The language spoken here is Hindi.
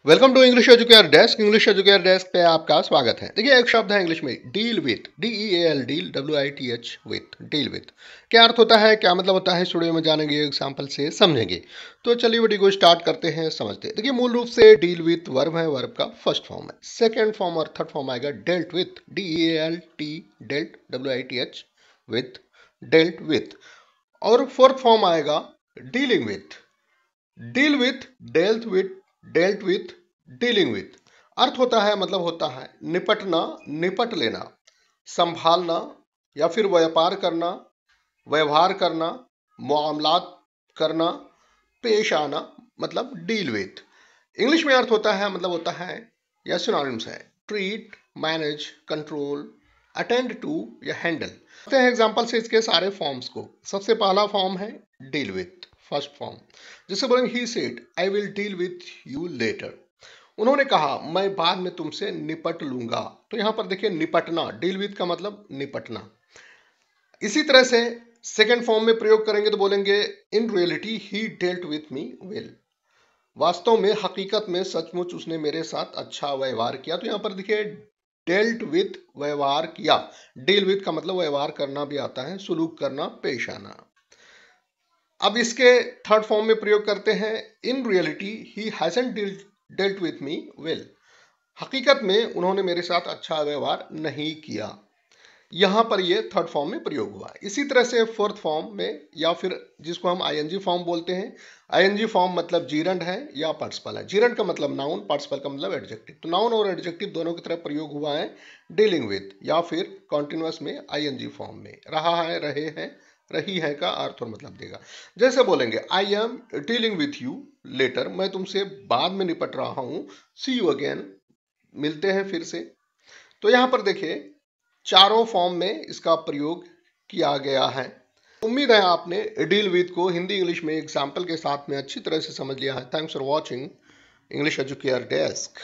Welcome to English Educare desk. English Educare desk पे आपका स्वागत है। देखिए, एक शब्द है इंग्लिश में deal with, DEAL, deal WITH, with, deal with. क्या अर्थ होता है, क्या मतलब होता है, स्टूडियो में जानेंगे, एग्जाम्पल से समझेंगे। तो चलिए वीडियो को स्टार्ट करते हैं, समझते हैं। देखिए, मूल रूप से डील विथ वर्ब है, वर्ब का फर्स्ट फॉर्म है। सेकेंड फॉर्म और थर्ड फॉर्म आएगा dealt with, DEALT, dealt WITH, with, dealt with. और फोर्थ फॉर्म आएगा dealing with, deal with, dealt with, dealing with. अर्थ होता है, मतलब होता है निपटना, निपट लेना, संभालना या फिर व्यापार करना, व्यवहार करना, मामलात करना, पेश आना, मतलब डील विथ। इंग्लिश में अर्थ होता है, मतलब होता है या सिनोनिम्स है treat, manage, control, attend to या हैंडल। देखते हैं एग्जांपल से इसके सारे फॉर्म्स को। सबसे पहला फॉर्म है डील विथ, फर्स्ट फॉर्म। जैसे बोलेंगे he said I will deal with you later. उन्होंने कहा मैं बाद में तुमसे निपट लूंगा। तो यहां पर देखिए निपटना, डील विथ का मतलब निपटना। इसी तरह से सेकेंड फॉर्म में प्रयोग करेंगे तो बोलेंगे in reality he dealt with me well. वास्तव में, हकीकत में, सचमुच उसने मेरे साथ अच्छा व्यवहार किया। तो यहां पर देखिए डेल्ट विथ, व्यवहार किया। डील विथ का मतलब व्यवहार करना भी आता है, सुलूक करना, पेश आना। अब इसके थर्ड फॉर्म में प्रयोग करते हैं in reality he hasn't dealt with me well. हकीकत में उन्होंने मेरे साथ अच्छा व्यवहार नहीं किया। यहां पर ये थर्ड फॉर्म में प्रयोग हुआ। इसी तरह से फोर्थ फॉर्म में, या फिर जिसको हम आईएनजी फॉर्म बोलते हैं। आईएनजी फॉर्म मतलब जीरंड है या पार्टिसिपल है। जीरंड का मतलब नाउन, पार्टिसिपल का मतलब एडजेक्टिव। तो नाउन और एडजेक्टिव दोनों की तरफ प्रयोग हुआ है डीलिंग विथ, या फिर कॉन्टिन्यूअस में आईएनजी फॉर्म में। रहा है, रहे हैं, रही है का अर्थ और मतलब देगा। जैसे बोलेंगे I am dealing with you later, मैं तुमसे बाद में निपट रहा हूं। सी यू अगेन, मिलते हैं फिर से। तो यहां पर देखिए चारों फॉर्म में इसका प्रयोग किया गया है। उम्मीद है आपने डील विथ को हिंदी इंग्लिश में एग्जाम्पल के साथ में अच्छी तरह से समझ लिया है। Thanks for watching English Educare desk.